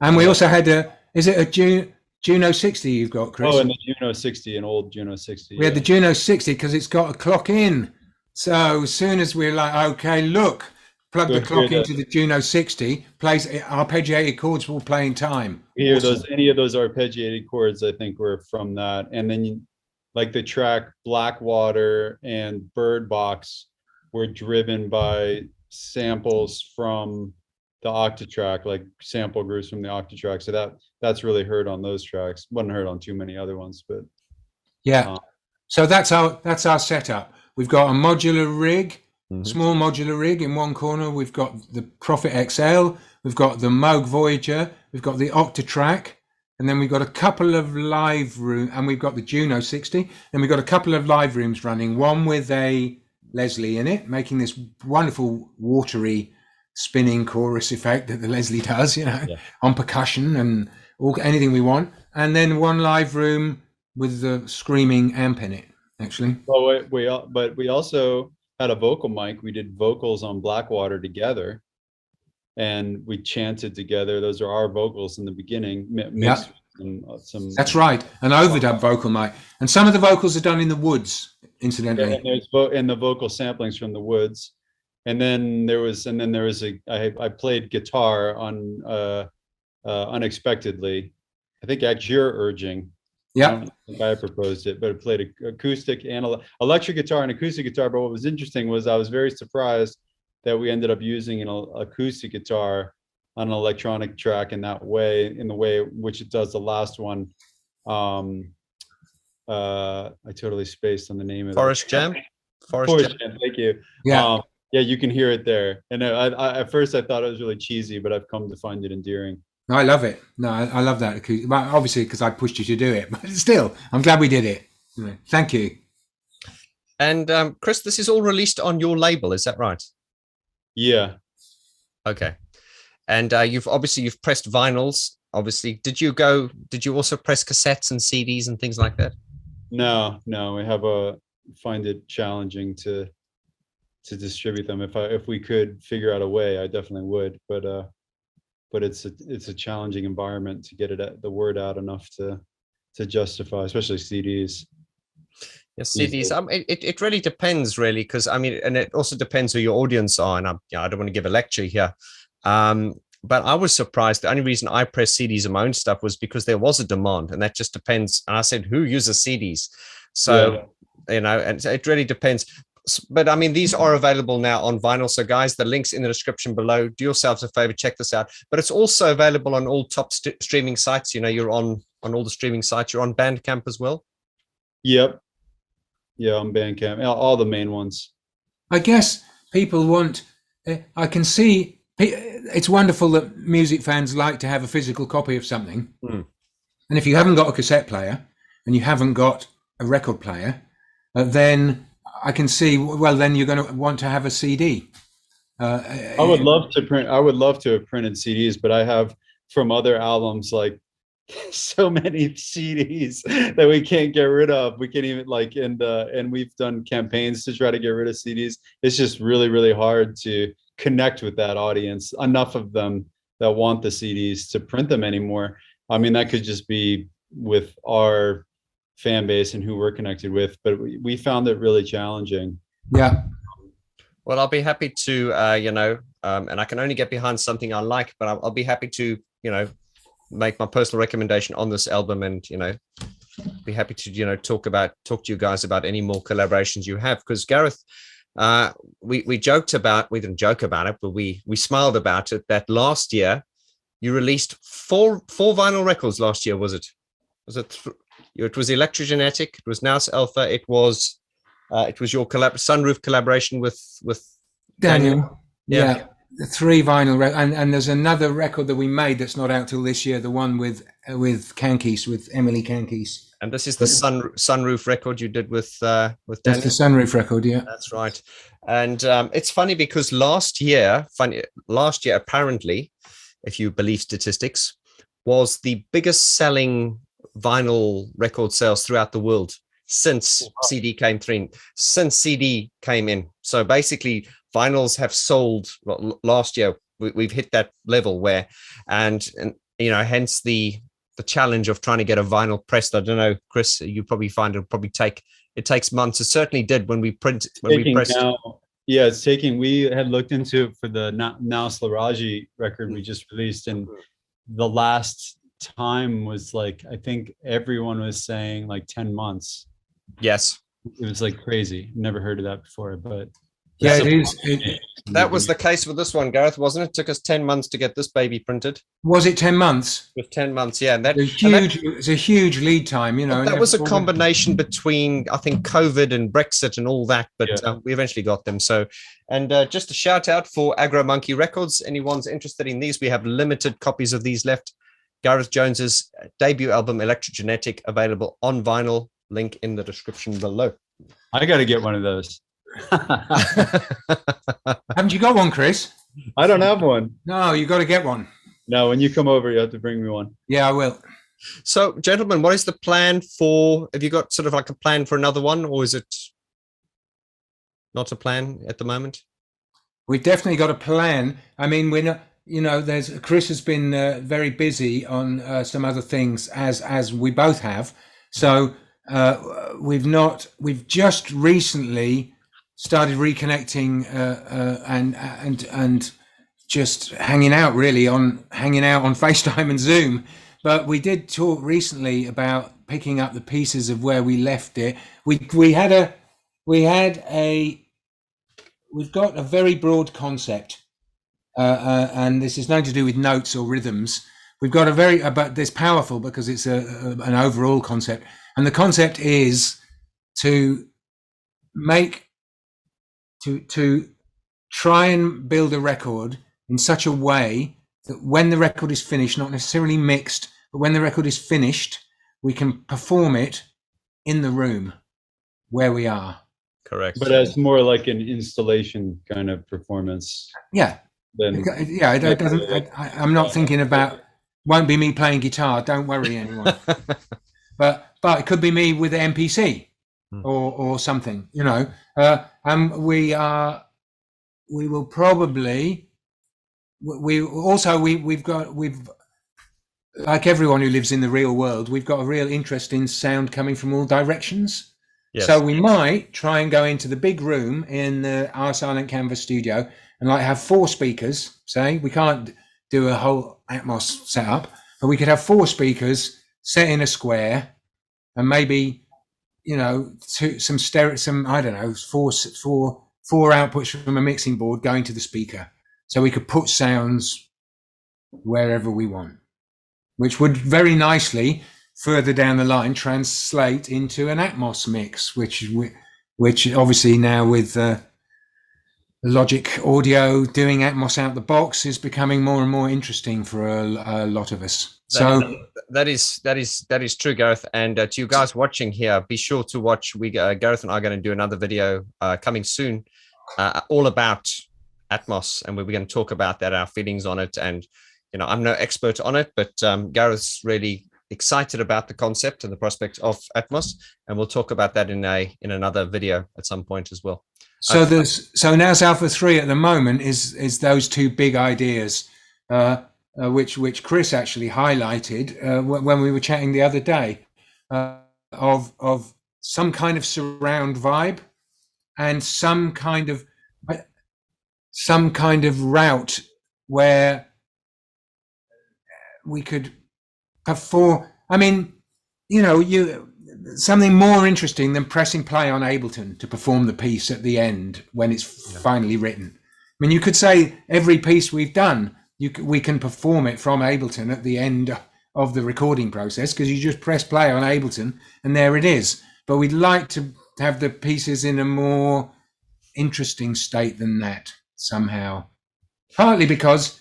And we also had is it a Juno 60 you've got, Chris? Oh, and the Juno 60, an old Juno 60. We had the Juno 60 because it's got a clock in. So as soon as we're like, okay, look, plug the clock into the Juno 60, plays arpeggiated chords will play in time. Any of those arpeggiated chords, I think, were from that. And then like the track Blackwater and Bird Box were driven by samples from the Octatrack, like sample grooves from the Octatrack. So that's really heard on those tracks. Wasn't heard on too many other ones, but yeah. So that's our setup. We've got a modular rig, small modular rig in one corner. We've got the Prophet XL. We've got the Moog Voyager. We've got the Octatrack, and then we've got a couple of live rooms, and we've got the Juno 60. And we've got a couple of live rooms running. One with a Leslie in it, making this wonderful watery spinning chorus effect that the Leslie does, you know, on percussion and anything we want. And then one live room with the screaming amp in it, actually. Well, but we also had a vocal mic. We did vocals on Blackwater together, and we chanted together. Those are our vocals in the beginning. That's right, an overdub vocal mic. And some of the vocals are done in the woods, incidentally. And the vocal samplings from the woods. And then there was I played guitar on Unexpectedly. I think at your urging. Yeah. I don't think I proposed it, but I played acoustic and electric guitar and acoustic guitar. But what was interesting was I was very surprised that we ended up using an acoustic guitar on an electronic track in the way which it does the last one. I totally spaced on the name of Forest Jam. Forest Jam. Thank you. Yeah. Yeah, you can hear it there. And at first I thought it was really cheesy, but I've come to find it endearing. No, I love it. No, I love that. Well, obviously, because I pushed you to do it, but still, I'm glad we did it. Thank you. And Chris, this is all released on your label, is that right? Yeah. Okay. And you've pressed vinyls. Obviously, did you also press cassettes and CDs and things like that? No, we find it challenging to distribute them. If we could figure out a way, I definitely would, but it's a challenging environment to get the word out enough to justify, especially CDs. Yes, these CDs. days. It really depends, really, because I mean, and it also depends who your audience are. And I don't want to give a lecture here, but I was surprised. The only reason I pressed CDs in my own stuff was because there was a demand, and that just depends. And I said, who uses CDs? So you know, and it really depends. But I mean, these are available now on vinyl. So guys, the link's in the description below. Do yourselves a favor, check this out. But it's also available on all top streaming sites. You know, you're on all the streaming sites. You're on Bandcamp as well. Yep. Yeah, on Bandcamp, all the main ones. I guess people want, I can see, it's wonderful that music fans like to have a physical copy of something. Mm. And if you haven't got a cassette player and you haven't got a record player, then I can see, well, then you're going to want to have a CD. I would love to print. I would love to have printed CDs, but I have from other albums like so many CDs that we can't get rid of. We can't even like, and we've done campaigns to try to get rid of CDs. It's just really, really hard to connect with that audience, enough of them that want the CDs to print them anymore. I mean, that could just be with our fan base and who we're connected with, but we found it really challenging. Yeah. Well, I'll be happy to, you know, and I can only get behind something I like, but I'll be happy to, you know, make my personal recommendation on this album, and you know, be happy to, you know, talk to you guys about any more collaborations you have. Because Gareth, we joked about, we didn't joke about it, but we smiled about it, that last year you released four vinyl records last year. Was it it was Electrogenetic, it was Nous Alpha, it was your Sunroof collaboration with Daniel. Yeah. Yeah. The 3 vinyl and there's another record that we made that's not out till this year, the one with Kankis, with Emily Kankis. And this is the Sunroof record you did with Daniel. That's the Sunroof record, yeah. That's right. And it's funny because last year apparently, if you believe statistics, was the biggest selling vinyl record sales throughout the world since CD came in. So basically, vinyls have sold last year. We've hit that level where, and you know, hence the challenge of trying to get a vinyl pressed. I don't know, Chris, you probably find it takes months. It certainly did when we pressed. Yeah, it's taking. We had looked into it for the Nous Alpha record we just released, and the last time was like, I think everyone was saying like 10 months. Yes, it was like crazy. Never heard of that before, but yeah, it is. That was the case with this one, Gareth, wasn't it? It took us 10 months to get this baby printed. Was it 10 months? With 10 months, yeah. And it's a huge lead time, you know. That was a combination between, I think, COVID and Brexit and all that, but we eventually got them. So, and just a shout out for Agro Monkey Records. Anyone's interested in these, we have limited copies of these left. Gareth Jones's debut album, Electrogenetic, available on vinyl. Link in the description below. I got to get one of those. Haven't you got one, Chris? I don't have one. No, you got to get one. No, when you come over, you have to bring me one. Yeah, I will. So, gentlemen, what is the plan for? Have you got sort of like a plan for another one, or is it not a plan at the moment? We've definitely got a plan. I mean, we're not. You know, Chris has been very busy on some other things, as we both have. So we've just recently started reconnecting and just hanging out on FaceTime and Zoom. But we did talk recently about picking up the pieces of where we left it. We've got a very broad concept, and this is nothing to do with notes or rhythms. We've got but it's powerful because it's an overall concept, and the concept is to try and build a record in such a way that when the record is finished, not necessarily mixed, but when the record is finished, we can perform it in the room where we are. Correct. But as more like an installation kind of performance. Yeah. I'm not thinking about. Won't be me playing guitar. Don't worry, anyone. but it could be me with an MPC or something. You know. We will probably. We've like everyone who lives in the real world, we've got a real interest in sound coming from all directions. Yes. So we might try and go into the big room in our Silent Canvas studio and like have 4 speakers. Say we can't do a whole Atmos setup, but we could have 4 speakers set in a square, and maybe, you know, some I don't know, four outputs from a mixing board going to the speaker, so we could put sounds wherever we want, which would very nicely further down the line translate into an Atmos mix, which obviously now with Logic Audio doing Atmos out the box is becoming more and more interesting for a lot of us. That is true, Gareth. And to you guys watching here, be sure to watch. Gareth and I are going to do another video coming soon, all about Atmos, and we're going to talk about that, our feelings on it. And you know, I'm no expert on it, but Gareth's really excited about the concept and the prospect of Atmos, and we'll talk about that in another video at some point as well. So Nous Alpha 3 at the moment is those 2 big ideas, which Chris actually highlighted when we were chatting the other day, of some kind of surround vibe and some kind of route where we could perform. I mean, you know, something more interesting than pressing play on Ableton to perform the piece at the end when it's finally written. I mean, you could say every piece we've done, we can perform it from Ableton at the end of the recording process, because you just press play on Ableton and there it is. But we'd like to have the pieces in a more interesting state than that somehow. Partly because,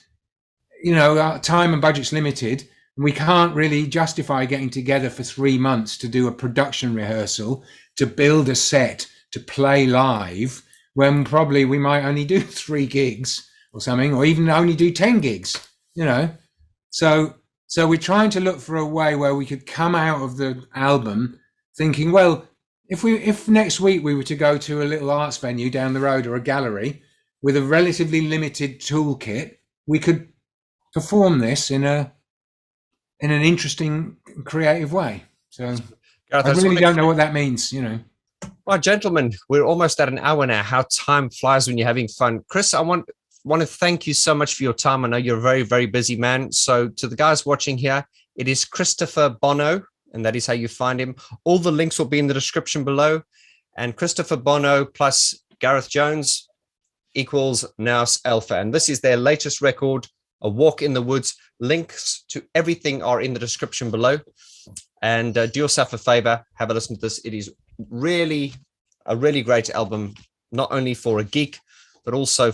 you know, our time and budget's limited. We can't really justify getting together for 3 months to do a production rehearsal, to build a set, to play live, when probably we might only do 3 gigs or something, or even only do 10 gigs, you know. So we're trying to look for a way where we could come out of the album thinking, well, if next week we were to go to a little arts venue down the road or a gallery with a relatively limited toolkit, we could perform this in an interesting, creative way. So Gareth, I really don't know what that means, you know. Well, gentlemen, we're almost at an hour now. How time flies when you're having fun. Chris, I want to thank you so much for your time. I know you're a very, very busy man. So to the guys watching here, it is Christopher Bono, and that is how you find him. All the links will be in the description below. And Christopher Bono plus Gareth Jones equals Nous Alpha. And this is their latest record, A Walk in the Woods. Links to everything are in the description below. And do yourself a favor, have a listen to this. It is really a really great album, not only for a geek, but also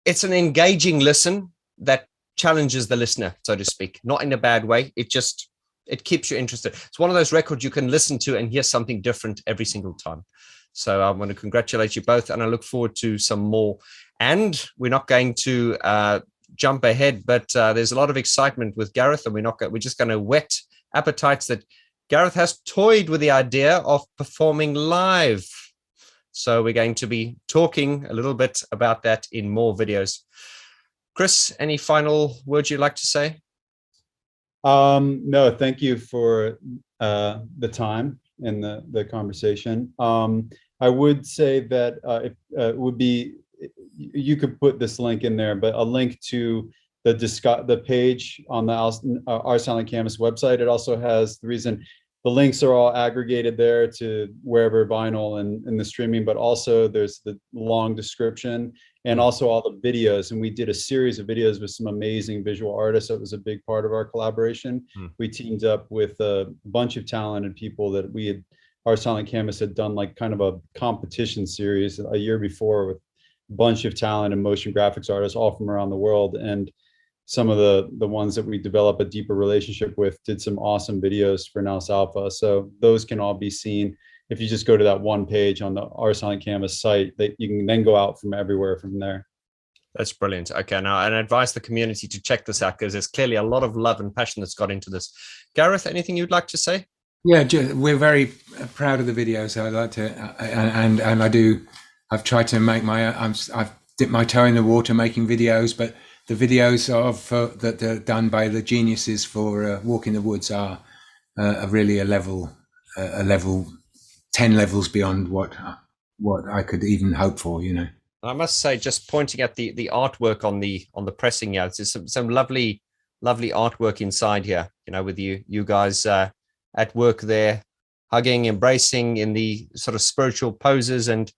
it's an engaging listen that challenges the listener, so to speak, not in a bad way. It keeps you interested. It's one of those records you can listen to and hear something different every single time. So I want to congratulate you both, and I look forward to some more. And we're not going to jump ahead, but there's a lot of excitement with Gareth, and we're just going to whet appetites that Gareth has toyed with the idea of performing live. So we're going to be talking a little bit about that in more videos. Chris, any final words you'd like to say? No, thank you for the time and the conversation. I would say that it would be, you could put this link in there, but a link to the page on the Our Silent Canvas website. It also has the links are all aggregated there to wherever vinyl and the streaming, but also there's the long description and also all the videos. And we did a series of videos with some amazing visual artists. That was a big part of our collaboration. We teamed up with a bunch of talented people that Our Silent Canvas had done like kind of a competition series a year before with a bunch of talented motion graphics artists all from around the world. And some of the ones that we developed a deeper relationship with did some awesome videos for Nous Alpha. So those can all be seen if you just go to that one page on the Our Silent Canvas site, that you can then go out from everywhere from there. That's brilliant. Okay, now I advise the community to check this out, because there's clearly a lot of love and passion that's got into this. Gareth, anything you'd like to say? Yeah, we're very proud of the videos. I'd like to, and I do. I've tried to make I've dipped my toe in the water making videos, but the videos that are done by the geniuses for Walk in the Woods are really a level 10 levels beyond what I could even hope for, you know. I must say, just pointing at the artwork on the pressing, yeah, there's some lovely artwork inside here, you know, with you guys at work there, hugging, embracing in the sort of spiritual poses. And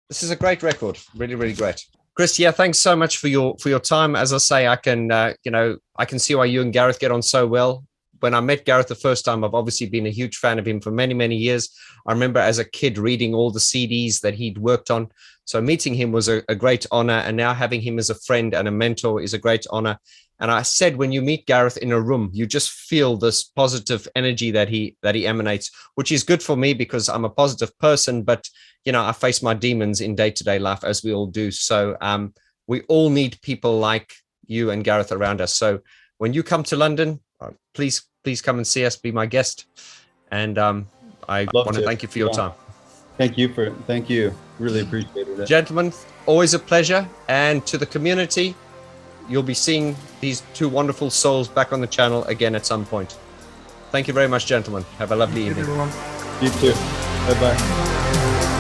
this is a great record, really, really great. Chris, yeah, thanks so much for your time. As I say, I can I can see why you and Gareth get on so well. When I met Gareth the first time, I've obviously been a huge fan of him for many, many years. I remember as a kid reading all the CDs that he'd worked on. So meeting him was a great honor. And now having him as a friend and a mentor is a great honor. And I said, when you meet Gareth in a room, you just feel this positive energy that he emanates, which is good for me because I'm a positive person. But, you know, I face my demons in day-to-day life, as we all do. So we all need people like you and Gareth around us. So when you come to London, please come and see us, be my guest. And I want to thank you for your time. Thank you. Really appreciated it. Gentlemen, always a pleasure. And to the community, you'll be seeing these two wonderful souls back on the channel again at some point. Thank you very much, gentlemen. Have a lovely evening. You too. Bye-bye.